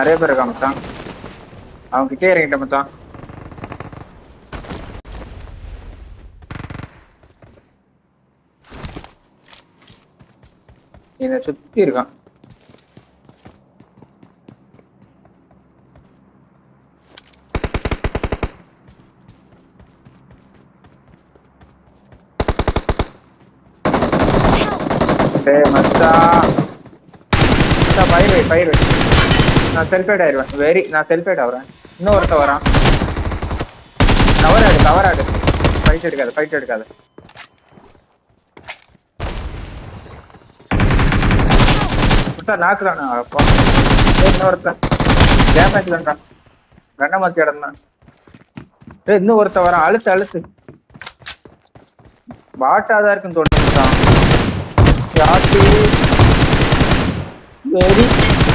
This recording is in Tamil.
நிறைய பேர் இருக்கா மச்சான். அவங்க கிட்டே இறங்கிட்ட மச்சான். என்னை சுத்தி இருக்கான். பயிர் நான் செல்ஃபைட் ஆயிடுவேன். நான் செல்ஃபைட் ஆகுறேன். இன்னும் ஒருத்த வரான். கவர் ஆடு. ஃபைட் எடுக்காது. நாக்குறானா அப்பா. இன்னொருத்தன் டேமேஜ் பண்றான். கண்ணை மாத்தி இடம்தான். இன்னும் ஒருத்த வரான். அழுத்து பாட்டாதான் இருக்குன்னு தோணுதான். யாரு வெரி